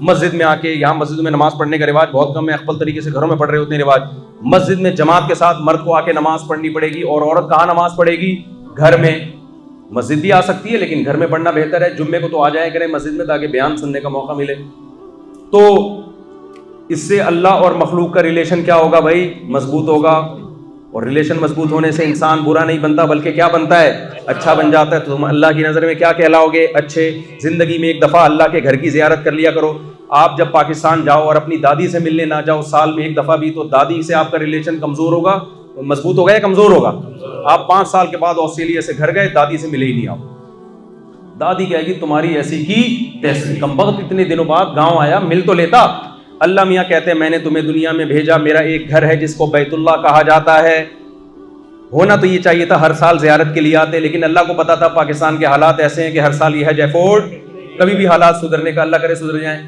مسجد میں آ کے, یہاں مسجد میں نماز پڑھنے کا رواج بہت کم ہے, اقبل طریقے سے گھروں میں پڑھ رہے ہوتے ہیں رواج. مسجد میں جماعت کے ساتھ مرد کو آ کے نماز پڑھنی پڑے گی, اور عورت کہاں نماز پڑھے گی؟ گھر میں. مسجد بھی آ سکتی ہے لیکن گھر میں پڑھنا بہتر ہے. جمعے کو تو آ جائیں کریں مسجد میں تاکہ بیان سننے کا موقع ملے. تو اس سے اللہ اور مخلوق کا ریلیشن کیا ہوگا بھائی؟ مضبوط ہوگا. اور ریلیشن مضبوط ہونے سے انسان برا نہیں بنتا بلکہ کیا بنتا ہے؟ اچھا بن جاتا ہے. تو تم اللہ کی نظر میں کیا کہلاؤ گے؟ اچھے. زندگی میں ایک دفعہ اللہ کے گھر کی زیارت کر لیا کرو. آپ جب پاکستان جاؤ اور اپنی دادی سے ملنے نہ جاؤ سال میں ایک دفعہ بھی, تو دادی سے آپ کا ریلیشن کمزور ہوگا, مضبوط ہوگا یا کمزور ہوگا؟ آپ 5 سال کے بعد آسٹریلیا سے گھر گئے, دادی سے ملے ہی نہیں. آپ دادی کہے گی تمہاری ایسی کی تیسی, کمبخت اتنے دنوں بعد گاؤں آیا, مل تو لیتا. اللہ میاں کہتے ہیں میں نے تمہیں دنیا میں بھیجا, میرا ایک گھر ہے جس کو بیت اللہ کہا جاتا ہے. ہونا تو یہ چاہیے تھا ہر سال زیارت کے لیے آتے, لیکن اللہ کو پتا تھا پاکستان کے حالات ایسے ہیں کہ ہر سال یہ حج افورڈ کبھی بھی حالات سدھرنے کا, اللہ کرے سدھر جائیں.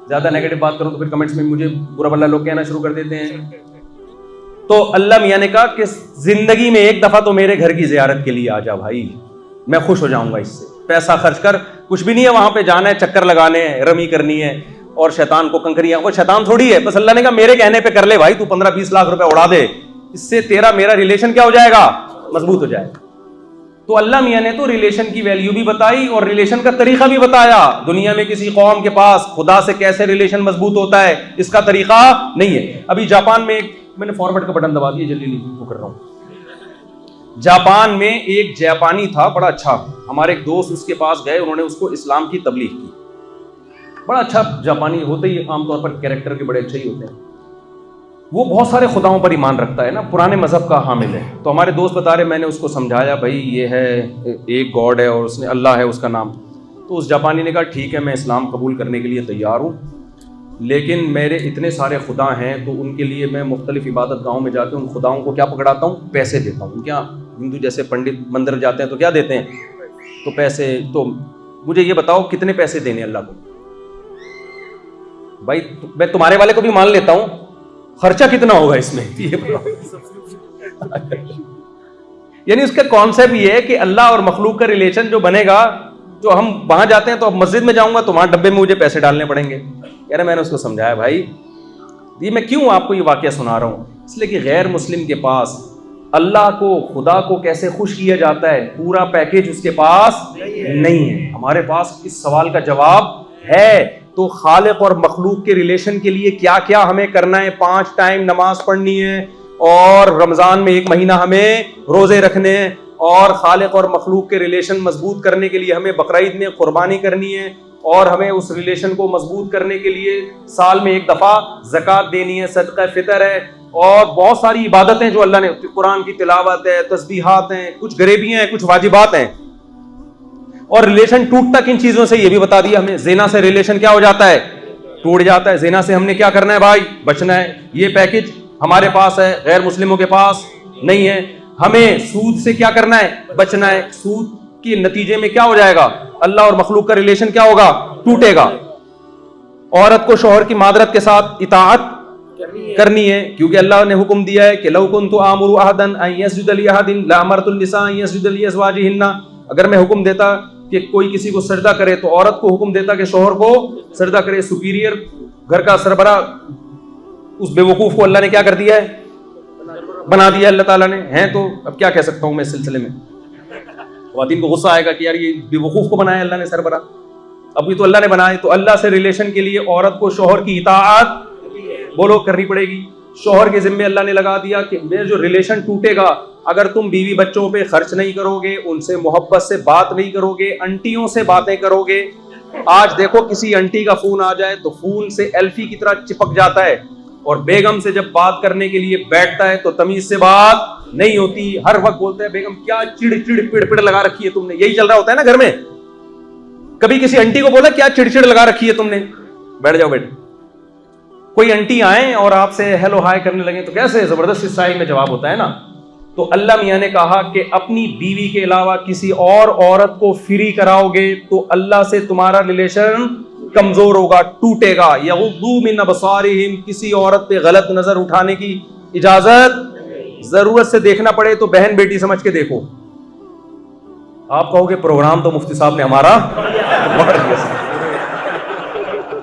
زیادہ نیگیٹو بات کروں تو پھر کمنٹس میں مجھے برا بھلا لوگ کہنا شروع کر دیتے ہیں. تو اللہ میاں نے کہا کہ زندگی میں ایک دفعہ تو میرے گھر کی زیارت کے لیے آ جا بھائی, میں خوش ہو جاؤں گا اس سے. پیسہ خرچ کر, کچھ بھی نہیں ہے وہاں پہ جانا ہے, چکر لگانے ہیں, رمی کرنی ہے اور شیطان کو کنکریاں, وہ شیطان تھوڑی ہے. بس اللہ نے کہا میرے کہنے پہ کر لے بھائی, تو 15-20 لاکھ روپے اڑا دے, اس سے تیرا میرا ریلیشن کیا ہو جائے گا؟ مضبوط ہو جائے گا. تو اللہ میاں نے تو ریلیشن کی ویلیو بھی بتائی اور ریلیشن کا طریقہ بھی بتایا. دنیا میں کسی قوم کے پاس خدا سے کیسے ریلیشن مضبوط ہوتا ہے اس کا طریقہ نہیں ہے. ابھی جاپان میں, میں نے فارورڈ کا بٹن دبا دیا, جلدی وہ کر رہا ہوں. جاپان میں ایک جاپانی تھا بڑا اچھا, ہمارے ایک دوست اس کے پاس گئے, انہوں نے اس کو اسلام کی تبلیغ کی. بڑا اچھا جاپانی ہوتے ہی عام طور پر کیریکٹر کے بڑے اچھے ہی ہوتے ہیں. وہ بہت سارے خداؤں پر ایمان رکھتا ہے نا, پرانے مذہب کا حامل ہے. تو ہمارے دوست بتا رہے, میں نے اس کو سمجھایا بھائی یہ ہے ایک گاڈ ہے اور اس نے اللہ ہے اس کا نام. تو اس جاپانی نے کہا ٹھیک ہے میں اسلام قبول کرنے کے لیے تیار ہوں, لیکن میرے اتنے سارے خدا ہیں تو ان کے لیے میں مختلف عبادت گاہوں میں جا کے ان خداؤں کو کیا پکڑاتا ہوں؟ پیسے دیتا ہوں. کیا ہندو جیسے پنڈت مندر جاتے ہیں تو کیا دیتے ہیں؟ تو پیسے. تو مجھے یہ بتاؤ کتنے پیسے دینے اللہ کو؟ بھائی میں تمہارے والے کو بھی مان لیتا ہوں, خرچہ کتنا ہوگا اس میں یہ بتاؤ. یعنی اس کا کانسیپٹ یہ ہے کہ اللہ اور مخلوق کا ریلیشن جو بنے گا, جو ہم وہاں جاتے ہیں تو اب مسجد میں جاؤں گا تو وہاں ڈبے میں مجھے پیسے ڈالنے پڑیں گے. یار میں نے اس کو سمجھایا بھائی یہ میں کیوں آپ کو یہ واقعہ سنا رہا ہوں, اس لیے کہ غیر مسلم کے پاس اللہ کو, خدا کو کیسے خوش کیا جاتا ہے, پورا پیکیج اس کے پاس نہیں ہے. ہمارے پاس اس سوال کا جواب ہے. تو خالق اور مخلوق کے ریلیشن کے لیے کیا کیا ہمیں کرنا ہے؟ 5 ٹائم نماز پڑھنی ہے, اور رمضان میں 1 مہینہ ہمیں روزے رکھنے ہیں, اور خالق اور مخلوق کے ریلیشن مضبوط کرنے کے لیے ہمیں بقرعید میں قربانی کرنی ہے, اور ہمیں اس ریلیشن کو مضبوط کرنے کے لیے سال میں 1 دفعہ زکوٰۃ دینی ہے, صدقہ فطر ہے, اور بہت ساری عبادتیں جو اللہ نے, قرآن کی تلاوت ہے, تسبیحات ہیں, کچھ غریبیاں ہیں, کچھ واجبات ہیں. اور ریلیشن ٹوٹتا کن چیزوں سے یہ بھی بتا دیا ہمیں. زنا سے ریلیشن کیا ہو جاتا ہے؟ ٹوٹ جاتا ہے. زنا سے ہم نے کیا کرنا ہے بھائی؟ بچنا ہے. یہ پیکج ہمارے پاس ہے, غیر مسلموں کے پاس نہیں ہے. ہمیں سود سے کیا کرنا ہے؟ بچنا ہے. سود کے نتیجے میں کیا ہو جائے گا؟ اللہ اور مخلوق کا ریلیشن کیا ہوگا؟ ٹوٹے گا. عورت کو شوہر کی معذرت کے ساتھ اطاعت کرنی ہے, کیونکہ اللہ نے حکم دیا ہے کہ لو کنت آمر احدا ان یسجد لاحد لامرت النساء ان یسجد لازواجهن. اگر میں حکم دیتا کہ کوئی کسی کو سجدہ کرے تو عورت کو حکم دیتا کہ شوہر کو سجدہ کرے. سپیریئر, گھر کا سربراہ, اس بے وقوف کو اللہ نے کیا کر دیا ہے؟ بنا دیا اللہ تعالیٰ نے. ہیں تو اب کیا کہہ سکتا ہوں میں اس سلسلے میں. خواتین کو غصہ آئے گا کہ یار یہ بے وقوف کو بنایا اللہ نے سربراہ. ابھی تو اللہ نے بنایا. تو اللہ سے ریلیشن کے لیے عورت کو شوہر کی اطاعت بولو کرنی پڑے گی. شوہر کے ذمے اللہ نے لگا دیا کہ میرا جو ریلیشن ٹوٹے گا, اگر تم بیوی بچوں پہ خرچ نہیں کرو گے, ان سے محبت سے بات نہیں کرو گے, انٹیوں سے باتیں کرو گے. آج دیکھو کسی انٹی کا فون آ جائے تو فون سے ایلفی کی طرح چپک جاتا ہے, اور بیگم سے جب بات کرنے کے لیے بیٹھتا ہے تو تمیز سے بات نہیں ہوتی. ہر وقت بولتا ہے بیگم کیا چڑ چڑ پڑ پڑ لگا رکھی ہے تم نے. یہی چل رہا ہوتا ہے نا گھر میں. کبھی کسی انٹی کو بولا کیا چڑ چڑ لگا رکھی ہے تم نے؟ بیٹھ جاؤ بیٹھ. کوئی انٹی آئیں اور آپ سے ہیلو ہائی کرنے لگیں تو کیسے زبردست اسٹائل میں جواب ہوتا ہے نا. تو اللہ میاں نے کہا کہ اپنی بیوی کے علاوہ کسی اور عورت کو فری کراؤ گے تو اللہ سے تمہارا ریلیشن کمزور ہوگا, ٹوٹے گا. یغضوا من ابصارہم, کسی عورت پہ غلط نظر اٹھانے کی اجازت, ضرورت سے دیکھنا پڑے تو بہن بیٹی سمجھ کے دیکھو. آپ کہو گے پروگرام تو مفتی صاحب نے ہمارا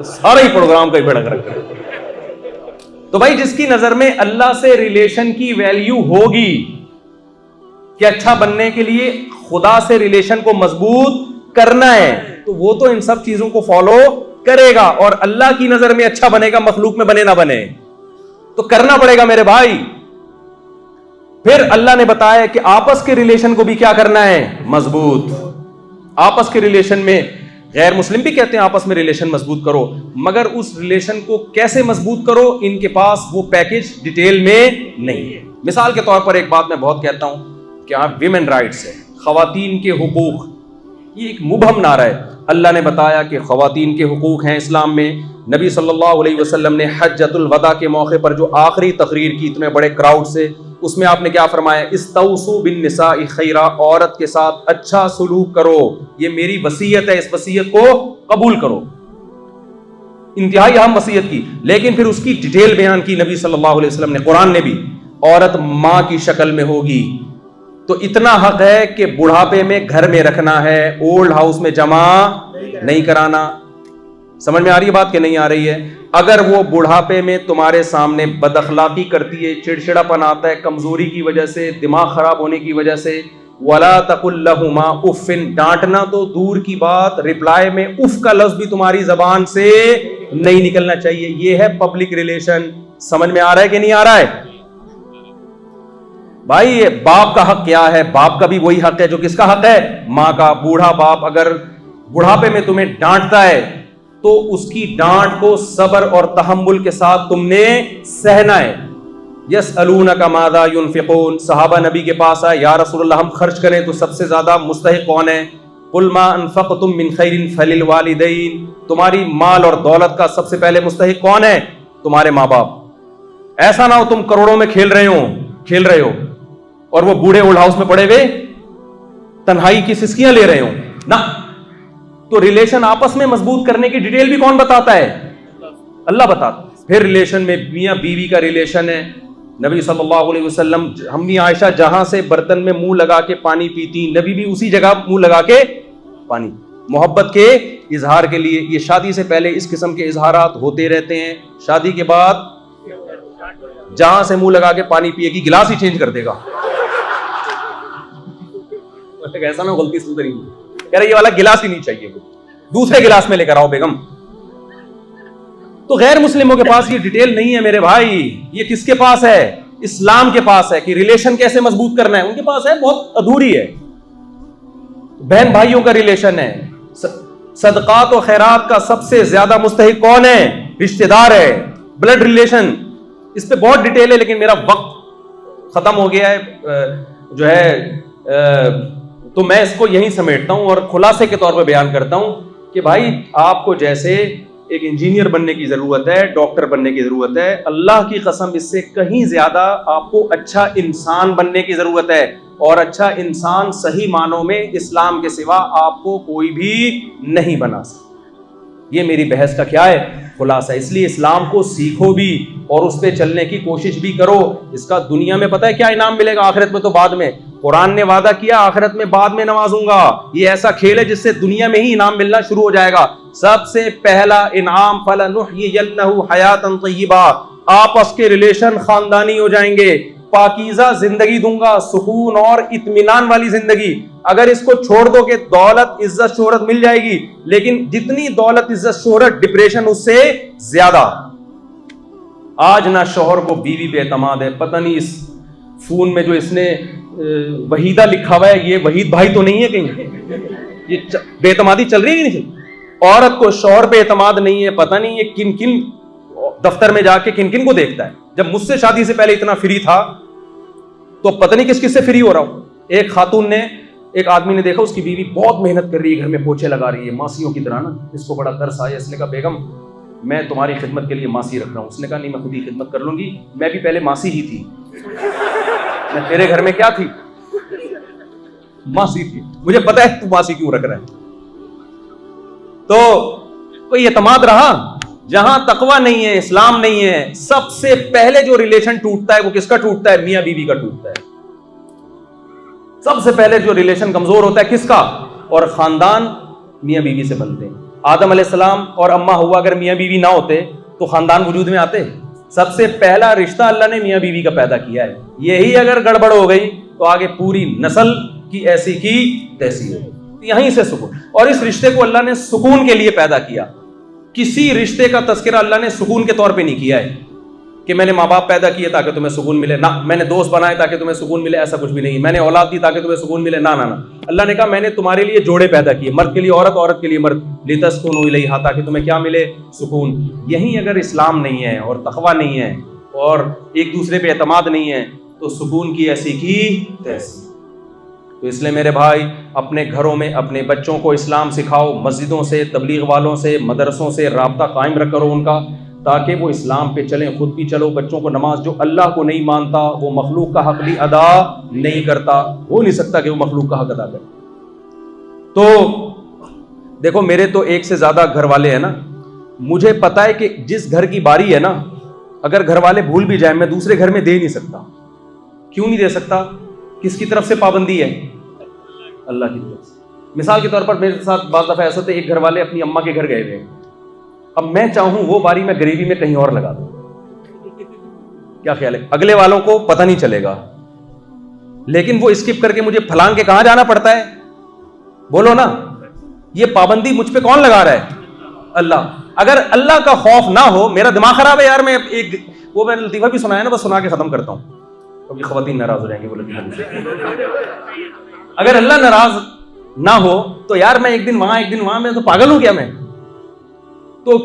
سارا ہی پروگرام کا ہی بھڑک رکھ رہے. تو بھائی جس کی نظر میں اللہ سے ریلیشن کی ویلیو ہوگی کہ اچھا بننے کے لیے خدا سے ریلیشن کو مضبوط کرنا ہے, تو وہ تو ان سب چیزوں کو فالو کرے گا. اور اللہ کی نظر میں اچھا بنے گا, مخلوق میں بنے نہ بنے, تو کرنا پڑے گا میرے بھائی. پھر اللہ نے بتایا کہ آپس کے ریلیشن کو بھی کیا کرنا ہے, مضبوط. آپس کے ریلیشن میں غیر مسلم بھی کہتے ہیں آپس میں ریلیشن مضبوط کرو, مگر اس ریلیشن کو کیسے مضبوط کرو ان کے پاس وہ پیکج ڈیٹیل میں نہیں ہے. مثال کے طور پر ایک بات میں بہت کہتا ہوں کہ ہاں ویمن رائٹس ہے, خواتین کے حقوق, یہ ایک مبہم نعرہ ہے. اللہ نے بتایا کہ خواتین کے حقوق ہیں اسلام میں. نبی صلی اللہ علیہ وسلم نے حجۃ الوداع کے موقع پر جو آخری تقریر کی اتنے بڑے کراؤڈ سے, اس میں آپ نے کیا فرمایا, استوصوا بالنساء خیرا, عورت کے ساتھ اچھا سلوک کرو, یہ میری وصیت ہے, اس وصیت کو قبول کرو. انتہائی اہم وصیت کی, لیکن پھر اس کی ڈیٹیل بیان کی نبی صلی اللہ علیہ وسلم نے. قرآن نے بھی, عورت ماں کی شکل میں ہوگی تو اتنا حق ہے کہ بڑھاپے میں گھر میں رکھنا ہے, اولڈ ہاؤس میں جمع نہیں کرانا. سمجھ میں آ رہی ہے بات کہ نہیں آ رہی ہے؟ اگر وہ بڑھاپے میں تمہارے سامنے بد اخلاقی کرتی ہے, چڑچڑا پن آتا ہے کمزوری کی وجہ سے, دماغ خراب ہونے کی وجہ سے, وَلَا تَقُلْ لَهُمَا اُفٍّ, ڈانٹنا تو دور کی بات, رپلائی میں اف کا لفظ بھی تمہاری زبان سے نہیں نکلنا چاہیے. یہ ہے پبلک ریلیشن. سمجھ میں آ رہا ہے کہ نہیں آ رہا ہے بھائی؟ باپ کا حق کیا ہے؟ باپ کا بھی وہی حق ہے جو کس کا حق ہے, ماں کا. بوڑھا باپ اگر بڑھاپے میں تمہیں ڈانٹتا ہے تو اس کی ڈانٹ کو صبر اور تحمل کے ساتھ تم نے سہنا ہے. یسألونک ماذا ينفقون, صحابہ نبی کے پاس آئے, یا رسول اللہ ہم خرچ کریں تو سب سے زیادہ مستحق کون ہے؟ قل ما انفقتم من خیر فللوالدین, تمہاری مال اور دولت کا سب سے پہلے مستحق کون ہے؟ تمہارے ماں باپ. ایسا نہ ہو تم کروڑوں میں کھیل رہے ہو اور وہ بوڑھے اولڈ ہاؤس میں پڑے ہوئے تنہائی کی سسکیاں لے رہے ہو نہ. تو ریلیشن آپس میں مضبوط کرنے کی ڈیٹیل بھی کون بتاتا ہے؟ اللہ بتاتا. پھر ریلیشن میں میاں بیوی کا ریلیشن ہے. نبی صلی اللہ علیہ وسلم, امی عائشہ جہاں سے برتن میں منہ لگا کے پانی پیتی, نبی بھی اسی جگہ منہ لگا کے پانی, محبت کے اظہار کے لیے. یہ شادی سے پہلے اس قسم کے اظہارات ہوتے رہتے ہیں, شادی کے بعد جہاں سے منہ لگا کے پانی پیے گی گلاس ہی چینج کر دے گا. ایسا نہ غلطی سے نہیں کہہ رہے یہ والا گلاس ہی نہیں چاہیے, وہ دوسرے گلاس میں لے کر آؤ بیگم. تو غیر مسلموں کے پاس یہ ڈیٹیل نہیں ہے میرے بھائی. یہ کس کے پاس ہے؟ اسلام کے پاس ہے کہ ریلیشن کیسے مضبوط کرنا ہے. ان کے پاس ہے, بہت ادھوری ہے. بہن بھائیوں کا ریلیشن ہے. صدقات و خیرات کا سب سے زیادہ مستحق کون ہے؟ رشتہ دار ہے, بلڈ ریلیشن. اس پہ بہت ڈیٹیل ہے لیکن میرا وقت ختم ہو گیا ہے جو ہے, تو میں اس کو یہیں سمیٹتا ہوں اور خلاصے کے طور پہ بیان کرتا ہوں کہ بھائی آپ کو جیسے ایک انجینئر بننے کی ضرورت ہے, ڈاکٹر بننے کی ضرورت ہے, اللہ کی قسم اس سے کہیں زیادہ آپ کو اچھا انسان بننے کی ضرورت ہے. اور اچھا انسان صحیح معنوں میں اسلام کے سوا آپ کو کوئی بھی نہیں بنا سکتا. یہ میری بحث کا کیا ہے خلاصہ. اس لیے اسلام کو سیکھو بھی اور اس پہ چلنے کی کوشش بھی کرو. اس کا دنیا میں پتہ ہے کیا انعام ملے گا, آخرت میں تو بعد میں. قرآن نے وعدہ کیا آخرت میں بعد میں نوازوں گا. یہ ایسا کھیل ہے جس سے دنیا میں ہی انعام ملنا شروع ہو جائے گا. سب سے پہلا انعام فَلَنُحْيِيَنَّهُ حَيَاةً طَيِّبَةً, آپس کے ریلیشن خاندانی ہو جائیں گے. پاکیزہ زندگی دوں گا, سکون اور اطمینان والی زندگی. اگر اس کو چھوڑ دو کہ دولت عزت شہرت مل جائے گی, لیکن جتنی دولت عزت شہرت ڈپریشن اس سے زیادہ. آج نہ شوہر کو بیوی پہ اعتماد ہے. پتہ نہیں اس فون میں جو اس نے وحیدہ لکھا ہوا ہے یہ وحید بھائی تو نہیں ہے کہیں, یہ بے اعتمادی چل رہی ہے نہیں. عورت کو شوہر پہ اعتماد نہیں ہے. پتہ نہیں یہ کن کن دفتر میں جا کے کن کن کو دیکھتا ہے. جب مجھ سے شادی سے پہلے اتنا فری تھا تو پتہ نہیں کس کس سے فری ہو رہا ہوں. ایک خاتون نے, ایک آدمی نے دیکھا اس کی بیوی بہت محنت کر رہی ہے, گھر میں پوچھے لگا رہی ہے ماسیوں کی طرح نا. اس کو بڑا ترس آیا, اس نے کہا بیگم میں تمہاری خدمت کے لیے ماسی رکھ رہا ہوں. اس نے کہا نہیں میں خود ہی خدمت کر لوں گی, میں بھی پہلے ماسی ہی تھی. میں تیرے گھر میں کیا تھی؟ ماسی تھی. مجھے پتا ہے تو ماسی کیوں رکھ رہا ہے. تو کوئی اعتماد رہا؟ جہاں تقوی نہیں ہے, اسلام نہیں ہے, سب سے پہلے جو ریلیشن ٹوٹتا ہے وہ کس کا ٹوٹتا ہے؟ میاں بیوی کا ٹوٹتا ہے. سب سے پہلے جو ریلیشن کمزور ہوتا ہے کس کا؟ اور خاندان میاں بیوی سے بنتے ہیں. آدم علیہ السلام اور اما ہوا اگر میاں بیوی نہ ہوتے تو خاندان وجود میں آتے؟ سب سے پہلا رشتہ اللہ نے میاں بیوی کا پیدا کیا ہے. یہی اگر گڑبڑ ہو گئی تو آگے پوری نسل کی ایسی کی تیسی ہو. یہیں سے سکون. اور اس رشتے کو اللہ نے سکون کے لیے پیدا کیا. کسی رشتے کا تذکرہ اللہ نے سکون کے طور پہ نہیں کیا ہے کہ میں نے ماں باپ پیدا کیے تاکہ تمہیں سکون ملے. نہ میں نے دوست بنائے تاکہ تمہیں سکون ملے، ایسا کچھ بھی نہیں. میں نے اولاد دی تاکہ تمہیں سکون ملے، نہ. اللہ نے کہا میں نے تمہارے لیے جوڑے پیدا کیے، مرد کے لیے عورت، عورت کے لیے مرد، لتسکنوا الیہا، تاکہ تمہیں کیا ملے؟ سکون. یہیں اگر اسلام نہیں ہے اور تقویٰ نہیں ہے اور ایک دوسرے پہ اعتماد نہیں ہے تو سکون کی ایسی کی تیسی. تو اس لیے میرے بھائی اپنے گھروں میں اپنے بچوں کو اسلام سکھاؤ. مسجدوں سے، تبلیغ والوں سے، مدرسوں سے رابطہ قائم رکھ کرو ان کا، تاکہ وہ اسلام پہ چلیں. خود بھی چلو. بچوں کو نماز، جو اللہ کو نہیں مانتا وہ مخلوق کا حق بھی ادا نہیں کرتا، ہو نہیں سکتا کہ وہ مخلوق کا حق ادا کرے. تو دیکھو میرے تو ایک سے زیادہ گھر والے ہیں نا، مجھے پتا ہے کہ جس گھر کی باری ہے نا، اگر گھر والے بھول بھی جائیں میں دوسرے گھر میں دے نہیں سکتا. کیوں نہیں دے سکتا؟ کس کی طرف سے پابندی ہے؟ اللہ کی طرف سے. مثال کے طور پر میرے ساتھ بعض دفعہ ایسا ہوتا ہے، ایک گھر والے اپنی اماں کے گھر گئے ہوئے ہیں. اب میں چاہوں وہ باری میں گریوی میں کہیں اور لگا دوں، کیا خیال ہے؟ اگلے والوں کو پتہ نہیں چلے گا، لیکن وہ اسکپ کر کے مجھے پھلانگ کے کہاں جانا پڑتا ہے؟ بولو نا. یہ پابندی مجھ پہ کون لگا رہا ہے؟ اللہ. اگر اللہ کا خوف نہ ہو، میرا دماغ خراب ہے یار. میں ایک وہ میں نے لطیفہ بھی سنایا نا، بس سنا کے ختم کرتا ہوں، کیونکہ خواتین ناراض ہو جائیں گے. اگر اللہ ناراض نہ ہو تو یار میں ایک دن وہاں میں تو پاگل ہوں کیا میں؟ تو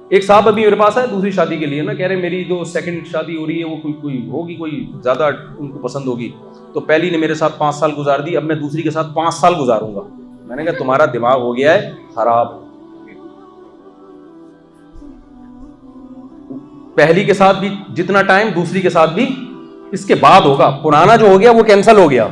ایک صاحب ابھی میرے پاس ہے دوسری شادی کے لیے نا، کہہ رہے میری جو سیکنڈ شادی ہو رہی ہے وہ کوئی ہوگی، کوئی زیادہ ان کو پسند ہوگی. تو پہلی نے میرے ساتھ 5 سال گزار دی، اب میں دوسری کے ساتھ 5 سال گزاروں گا. میں نے کہا تمہارا دماغ ہو گیا ہے خراب. پہلی کے ساتھ بھی جتنا ٹائم، دوسری کے ساتھ بھی اس کے بعد ہوگا. پرانا جو ہو گیا وہ کینسل ہو گیا،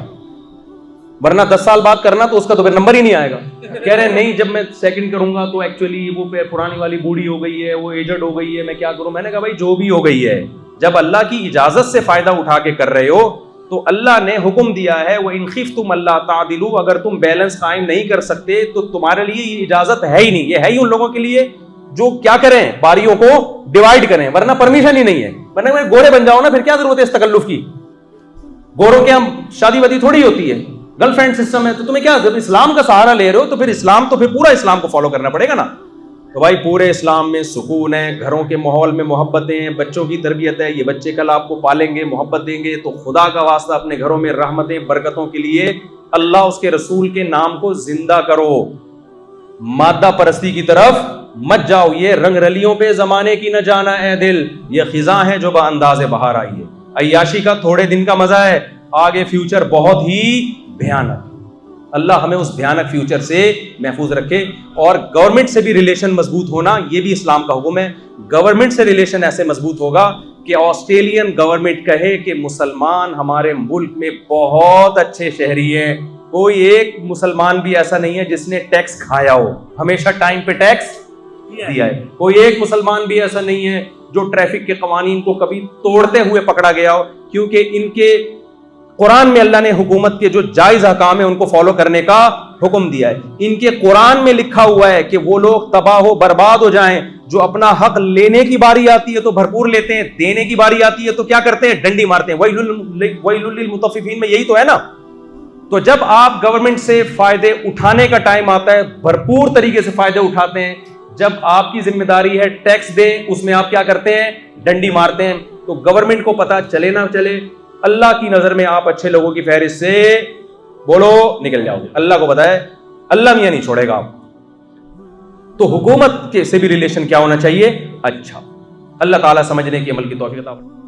ورنہ 10 سال بعد کرنا تو اس کا تو پھر نمبر ہی نہیں آئے گا. کہہ رہے نہیں جب میں سیکنڈ کروں گا تو ایکچولی وہ پرانی والی بوڑھی ہو گئی ہے، وہ ایجڈ ہو گئی ہے، میں کیا کروں؟ میں نے کہا بھائی جو بھی ہو گئی ہے، جب اللہ کی اجازت سے فائدہ اٹھا کے کر رہے ہو تو اللہ نے حکم دیا ہے وَإِنْ خِفْتُمْ أَلَّا تَعْدِلُوا، اگر تم بیلنس قائم نہیں کر سکتے تو تمہارے لیے یہ اجازت ہے ہی نہیں. یہ ہے ہی ان لوگوں کے لیے جو کیا کریں، باریوں کو ڈیوائیڈ کریں، ورنہ پرمیشن ہی نہیں ہے. ورنہ میں گورے بن جاؤ نا، پھر کیا ضرورت ہے اس تکلف کی؟ گوروں کے ہم شادی وادی تھوڑی ہوتی ہے، گرل فرینڈ سسٹم ہے. تو تمہیں کیا، جب اسلام کا سہارا لے رہے ہو تو پھر اسلام تو پھر پورا اسلام کو فالو کرنا پڑے گا نا. تو بھائی پورے اسلام میں سکون ہے، گھروں کے ماحول میں محبتیں ہیں، بچوں کی تربیت ہے. یہ بچے کل آپ کو پالیں گے، محبت دیں گے، تو خدا کا واسطہ اپنے گھروں میں رحمتیں برکتوں کے لیے اللہ اس کے رسول کے نام کو زندہ کرو. مادہ پرستی کی طرف مت جاؤ. یہ رنگ رلیوں پہ زمانے کی نہ جانا اے دل، یہ خزاں ہے جو بانداز بہار آئی ہے. عیاشی کا تھوڑے دن کا مزہ ہے، آگے فیوچر بہت ہی بھیانک. اللہ ہمیں اس بھیانک فیوچر سے محفوظ رکھے. اور گورنمنٹ سے بھی ریلیشن مضبوط ہونا، یہ بھی اسلام کا حکم ہے. گورنمنٹ سے ریلیشن ایسے مضبوط ہوگا کہ آسٹریلین گورنمنٹ کہے کہ مسلمان ہمارے ملک میں بہت اچھے شہری ہیں. کوئی ایک مسلمان بھی ایسا نہیں ہے جس نے ٹیکس کھایا ہو، ہمیشہ ٹائم پہ ٹیکس دیا ہے. کوئی ایک مسلمان بھی ایسا نہیں ہے جو ٹریفک کے قوانین کو کبھی توڑتے ہوئے پکڑا گیا ہو، کیونکہ ان کے قرآن میں اللہ نے حکومت کے جو جائز احکام ہیں ان کو فالو کرنے کا حکم دیا ہے. ان کے قرآن میں لکھا ہوا ہے کہ وہ لوگ تباہ و برباد ہو جائیں جو اپنا حق لینے کی باری آتی ہے تو بھرپور لیتے ہیں، دینے کی باری آتی ہے تو کیا کرتے ہیں؟ ڈنڈی مارتے ہیں. وَيْلٌ لِّلْمُطَفِّفِينَ میں یہی تو ہے نا. تو جب آپ گورنمنٹ سے فائدے اٹھانے کا ٹائم آتا ہے، بھرپور طریقے سے فائدے اٹھاتے ہیں. جب آپ کی ذمہ داری ہے ٹیکس دیں، اس میں آپ کیا کرتے ہیں؟ ڈنڈی مارتے ہیں. تو گورنمنٹ کو پتا چلے نہ چلے، اللہ کی نظر میں آپ اچھے لوگوں کی فہرست سے بولو نکل جاؤ گے. اللہ کو پتا ہے، اللہ میاں نہیں چھوڑے گا آپ. تو حکومت کے سے بھی ریلیشن کیا ہونا چاہیے؟ اچھا. اللہ تعالیٰ سمجھنے کی عمل کی توفیق عطا فرمائے.